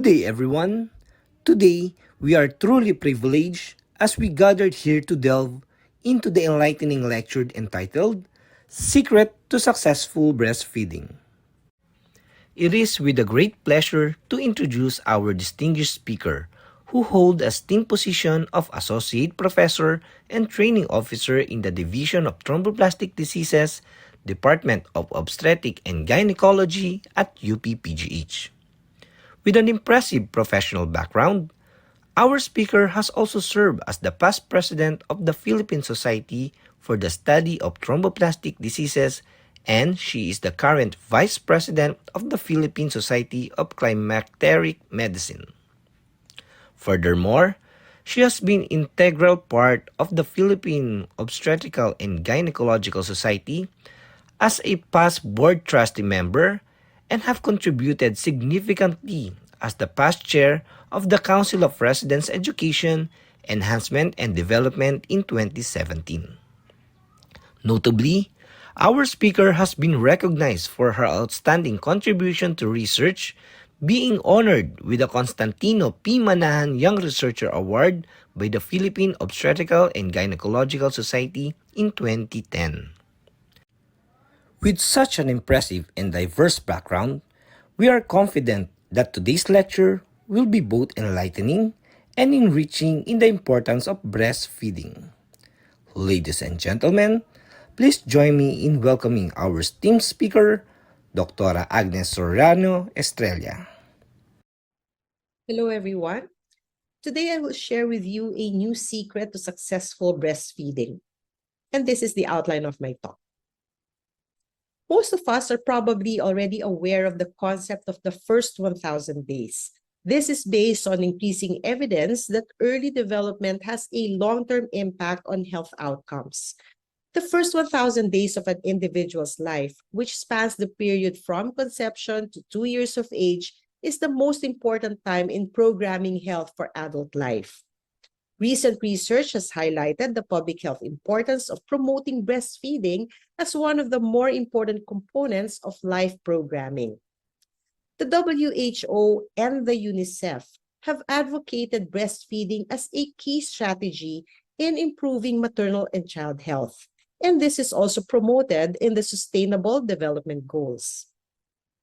Good day, everyone. Today, we are truly privileged as we gathered here to delve into the enlightening lecture entitled Secret to Successful Breastfeeding. It is with a great pleasure to introduce our distinguished speaker, who holds a esteemed position of Associate Professor and Training Officer in the Division of Thromboplastic Diseases, Department of Obstetric and Gynecology at UPPGH. With an impressive professional background, our speaker has also served as the past president of the Philippine Society for the Study of Thromboplastic Diseases, and she is the current vice president of the Philippine Society of Climacteric Medicine. Furthermore, she has been integral part of the Philippine Obstetrical and Gynecological Society as a past board trustee member and have contributed significantly as the past chair of the Council of Residence Education, Enhancement and Development in 2017. Notably, our speaker has been recognized for her outstanding contribution to research, being honored with the Constantino P. Manahan Young Researcher Award by the Philippine Obstetrical and Gynecological Society in 2010. With such an impressive and diverse background, we are confident that today's lecture will be both enlightening and enriching in the importance of breastfeeding. Ladies and gentlemen, please join me in welcoming our esteemed speaker, Dr. Agnes Soriano Estrella. Hello, everyone. Today I will share with you a new secret to successful breastfeeding. And this is the outline of my talk. Most of us are probably already aware of the concept of the first 1,000 days. This is based on increasing evidence that early development has a long-term impact on health outcomes. The first 1,000 days of an individual's life, which spans the period from conception to 2 years of age, is the most important time in programming health for adult life. Recent research has highlighted the public health importance of promoting breastfeeding as one of the more important components of life programming. The WHO and the UNICEF have advocated breastfeeding as a key strategy in improving maternal and child health, and this is also promoted in the Sustainable Development Goals.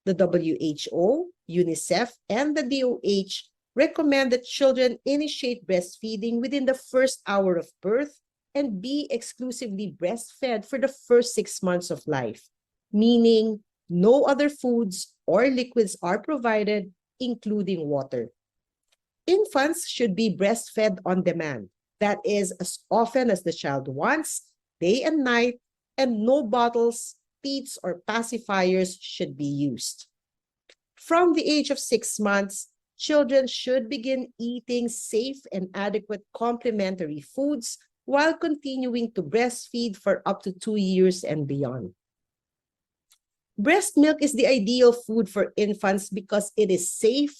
The WHO, UNICEF, and the DOH recommend that children initiate breastfeeding within the first hour of birth and be exclusively breastfed for the first 6 months of life, meaning no other foods or liquids are provided, including water. Infants should be breastfed on demand, that is, as often as the child wants, day and night, and no bottles, teats, or pacifiers should be used. From the age of 6 months, children should begin eating safe and adequate complementary foods while continuing to breastfeed for up to 2 years and beyond. Breast milk is the ideal food for infants because it is safe,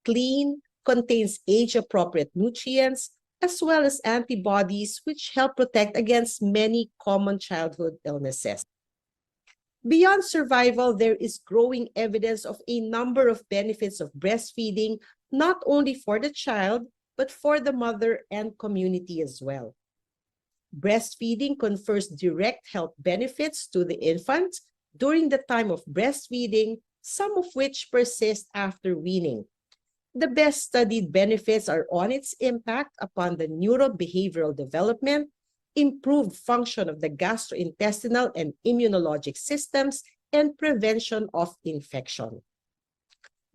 clean, contains age-appropriate nutrients, as well as antibodies which help protect against many common childhood illnesses. Beyond survival, there is growing evidence of a number of benefits of breastfeeding, not only for the child, but for the mother and community as well. Breastfeeding confers direct health benefits to the infant during the time of breastfeeding, some of which persist after weaning. The best studied benefits are on its impact upon the neurobehavioral development, improved function of the gastrointestinal and immunologic systems, and prevention of infection.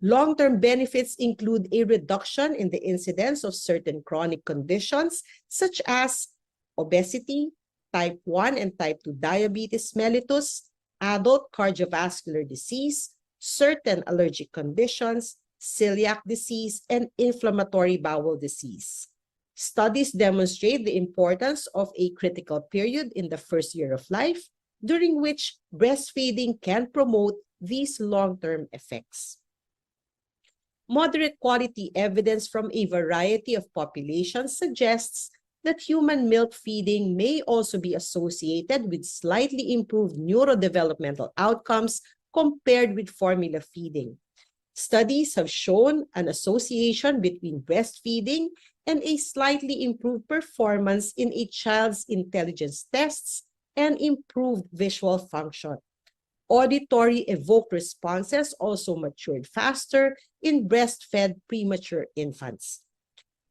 Long-term benefits include a reduction in the incidence of certain chronic conditions such as obesity, type 1 and type 2 diabetes mellitus, adult cardiovascular disease, certain allergic conditions, celiac disease, and inflammatory bowel disease. Studies demonstrate the importance of a critical period in the first year of life, during which breastfeeding can promote these long-term effects. Moderate quality evidence from a variety of populations suggests that human milk feeding may also be associated with slightly improved neurodevelopmental outcomes compared with formula feeding. Studies have shown an association between breastfeeding and a slightly improved performance in a child's intelligence tests and improved visual function. Auditory evoked responses also matured faster in breastfed premature infants.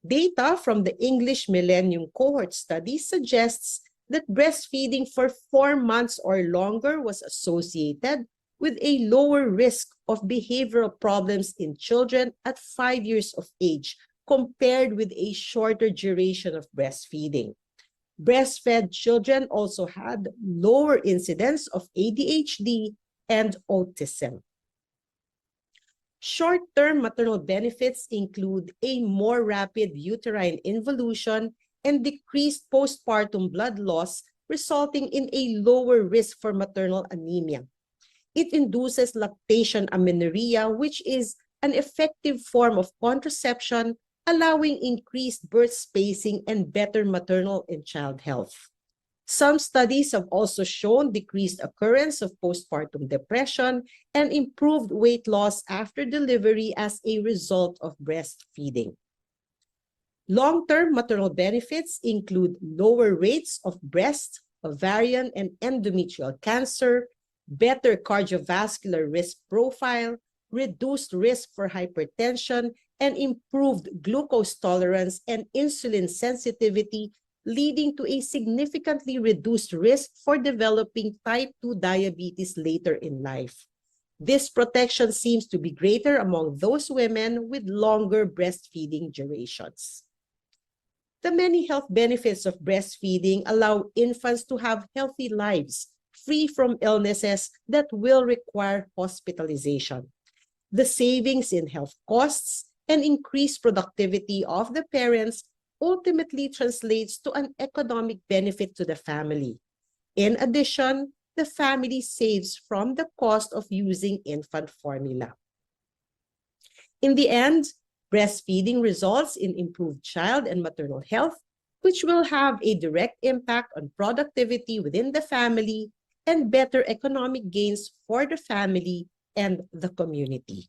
Data from the English Millennium Cohort study suggests that breastfeeding for 4 months or longer was associated with a lower risk of behavioral problems in children at 5 years of age compared with a shorter duration of breastfeeding. Breastfed children also had lower incidence of ADHD and autism. Short-term maternal benefits include a more rapid uterine involution and decreased postpartum blood loss, resulting in a lower risk for maternal anemia. It induces lactation amenorrhea, which is an effective form of contraception, allowing increased birth spacing and better maternal and child health. Some studies have also shown decreased occurrence of postpartum depression and improved weight loss after delivery as a result of breastfeeding. Long-term maternal benefits include lower rates of breast, ovarian, and endometrial cancer, better cardiovascular risk profile, reduced risk for hypertension, and improved glucose tolerance and insulin sensitivity, leading to a significantly reduced risk for developing type 2 diabetes later in life. This protection seems to be greater among those women with longer breastfeeding durations. The many health benefits of breastfeeding allow infants to have healthy lives, free from illnesses that will require hospitalization. The savings in health costs and increased productivity of the parents ultimately translates to an economic benefit to the family. In addition, the family saves from the cost of using infant formula. In the end, breastfeeding results in improved child and maternal health, which will have a direct impact on productivity within the family and better economic gains for the family and the community.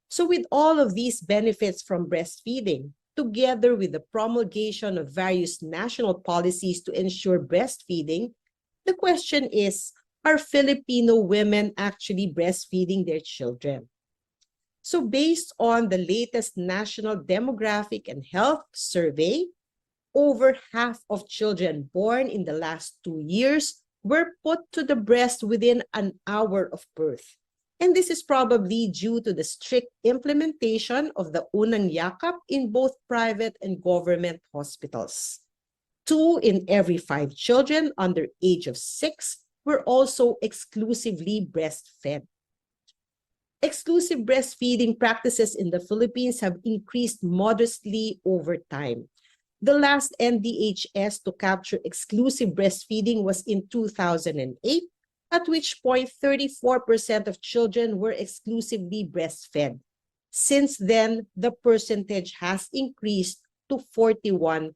So with all of these benefits from breastfeeding, together with the promulgation of various national policies to ensure breastfeeding, the question is, are Filipino women actually breastfeeding their children? So based on the latest National Demographic and Health Survey, over half of children born in the last 2 years were put to the breast within an hour of birth. And this is probably due to the strict implementation of the Unang Yakap in both private and government hospitals. 2 in every 5 children under age of 6 were also exclusively breastfed. Exclusive breastfeeding practices in the Philippines have increased modestly over time. The last NDHS to capture exclusive breastfeeding was in 2008, at which point 34% of children were exclusively breastfed. Since then, the percentage has increased to 41%.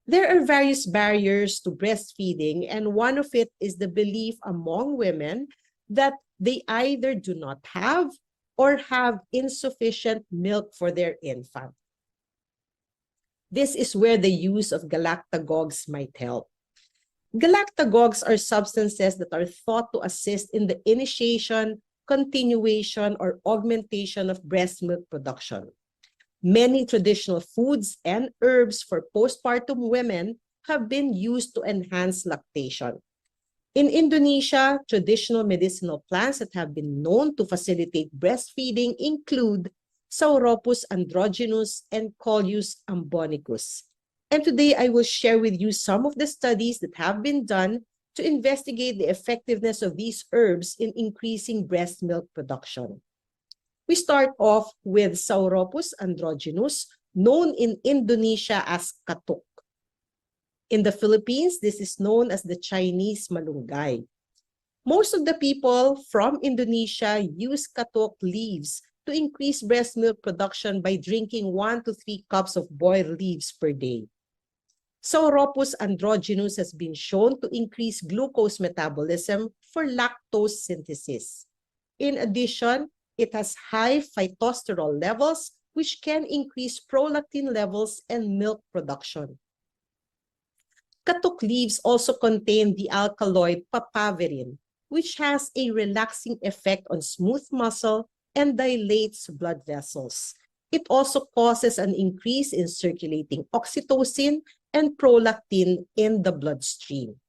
There are various barriers to breastfeeding, and one of it is the belief among women that they either do not have or have insufficient milk for their infant. This is where the use of galactagogues might help. Galactagogues are substances that are thought to assist in the initiation, continuation, or augmentation of breast milk production. Many traditional foods and herbs for postpartum women have been used to enhance lactation. In Indonesia, traditional medicinal plants that have been known to facilitate breastfeeding include Sauropus androgynus and Coleus ambonicus. And today I will share with you some of the studies that have been done to investigate the effectiveness of these herbs in increasing breast milk production. We start off with Sauropus androgynus, known in Indonesia as katuk. In the Philippines, this is known as the Chinese malunggay. Most of the people from Indonesia use katuk leaves to increase breast milk production by drinking 1 to 3 cups of boiled leaves per day. Sauropus androgynus has been shown to increase glucose metabolism for lactose synthesis. In addition, It has high phytosterol levels, which can increase prolactin levels and milk production. Katuk leaves also contain the alkaloid papaverine, which has a relaxing effect on smooth muscle and dilates blood vessels. It also causes an increase in circulating oxytocin and prolactin in the bloodstream.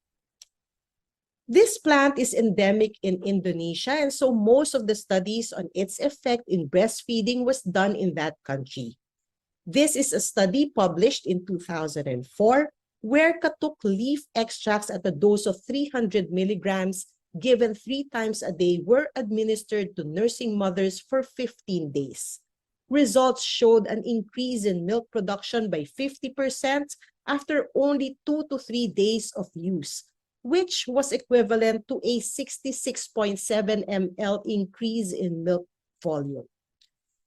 This plant is endemic in Indonesia, and so most of the studies on its effect in breastfeeding was done in that country. This is a study published in 2004 where katuk leaf extracts at a dose of 300 milligrams given 3 times a day were administered to nursing mothers for 15 days. Results showed an increase in milk production by 50% after only 2 to 3 days of use, which was equivalent to a 66.7 ml increase in milk volume.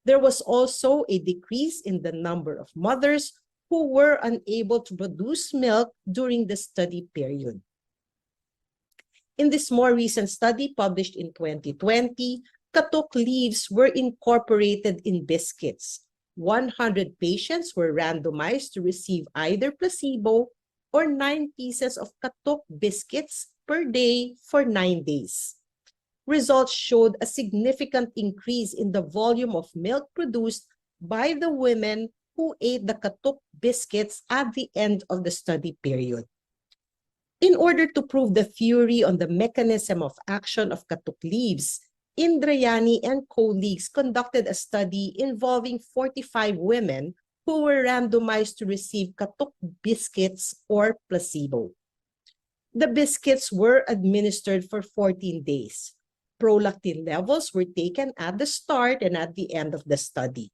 There was also a decrease in the number of mothers who were unable to produce milk during the study period. In this more recent study published in 2020, katuk leaves were incorporated in biscuits. 100 patients were randomized to receive either placebo or 9 pieces of katuk biscuits per day for 9 days. Results showed a significant increase in the volume of milk produced by the women who ate the katuk biscuits at the end of the study period. In order to prove the theory on the mechanism of action of katuk leaves, Indrayani and colleagues conducted a study involving 45 women who were randomized to receive katuk biscuits or placebo. The biscuits were administered for 14 days. Prolactin levels were taken at the start and at the end of the study.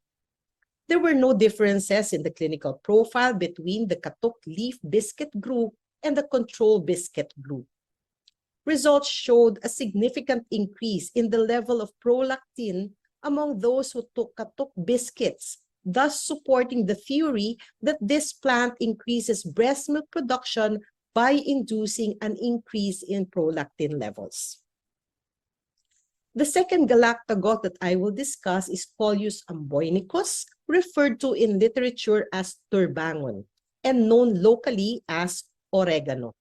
There were no differences in the clinical profile between the katuk leaf biscuit group and the control biscuit group. Results showed a significant increase in the level of prolactin among those who took katuk biscuits, thus supporting the theory that this plant increases breast milk production by inducing an increase in prolactin levels. The second galactagogue that I will discuss is Coleus amboynicus, referred to in literature as turbangon, and known locally as oregano.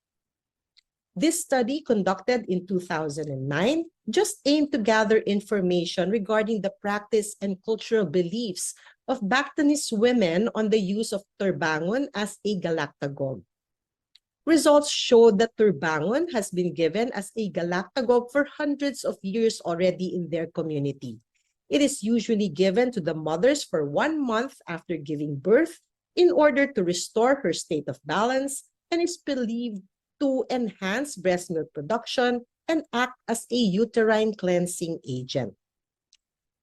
This study, conducted in 2009, just aimed to gather information regarding the practice and cultural beliefs of Bactanese women on the use of turbangon as a galactagogue. Results showed that turbangon has been given as a galactagogue for hundreds of years already in their community. It is usually given to the mothers for 1 month after giving birth in order to restore her state of balance and is believed to enhance breast milk production and act as a uterine cleansing agent.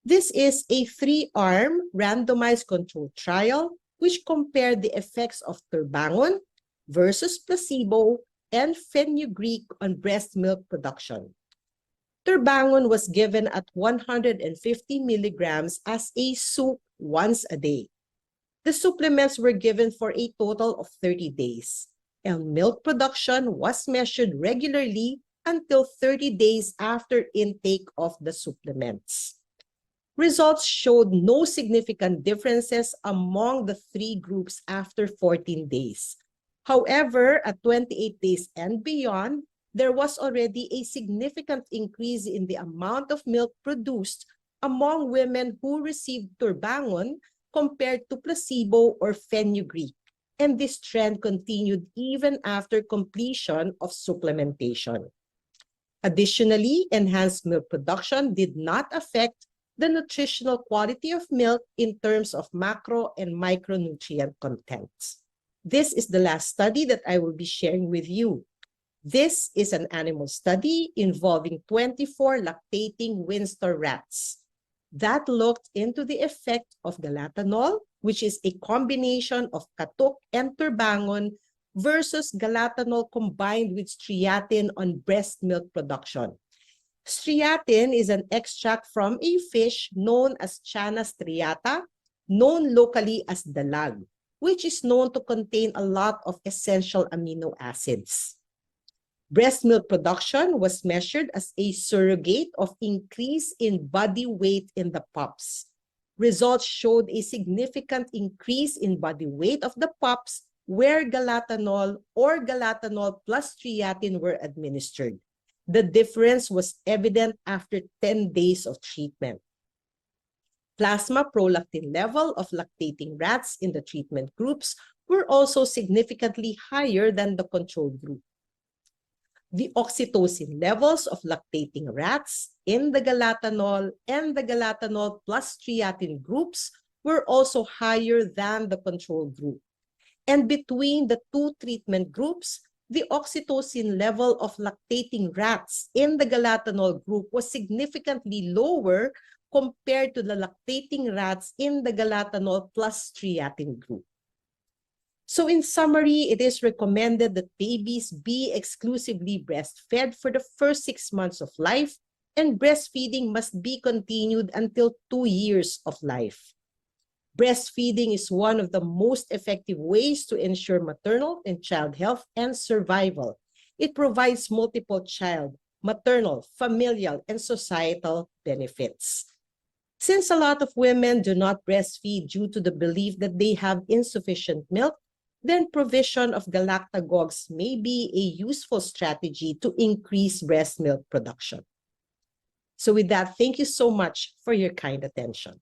This is a 3-arm randomized controlled trial which compared the effects of turbangon versus placebo and fenugreek on breast milk production. Turbangon was given at 150 milligrams as a soup once a day. The supplements were given for a total of 30 days, and milk production was measured regularly until 30 days after intake of the supplements. Results showed no significant differences among the 3 groups after 14 days. However, at 28 days and beyond, there was already a significant increase in the amount of milk produced among women who received turbangon compared to placebo or fenugreek, and this trend continued even after completion of supplementation. Additionally, enhanced milk production did not affect the nutritional quality of milk in terms of macro and micronutrient contents. This is the last study that I will be sharing with you. This is an animal study involving 24 lactating Windsor rats that looked into the effect of galatanol, which is a combination of katuk and turbangon, versus galatanol combined with striatin on breast milk production. Striatin is an extract from a fish known as Channa striata, known locally as dalag, which is known to contain a lot of essential amino acids. Breast milk production was measured as a surrogate of increase in body weight in the pups. Results showed a significant increase in body weight of the pups where galatanol or galatanol plus creatine were administered. The difference was evident after 10 days of treatment. Plasma prolactin level of lactating rats in the treatment groups were also significantly higher than the control group. The oxytocin levels of lactating rats in the galatanol and the galatanol plus creatine groups were also higher than the control group. And between the two treatment groups, the oxytocin level of lactating rats in the galatanol group was significantly lower compared to the lactating rats in the galatanol plus creatine group. So in summary, it is recommended that babies be exclusively breastfed for the first 6 months of life, and breastfeeding must be continued until 2 years of life. Breastfeeding is one of the most effective ways to ensure maternal and child health and survival. It provides multiple child, maternal, familial, and societal benefits. Since a lot of women do not breastfeed due to the belief that they have insufficient milk, then provision of galactagogues may be a useful strategy to increase breast milk production. So with that, thank you so much for your kind attention.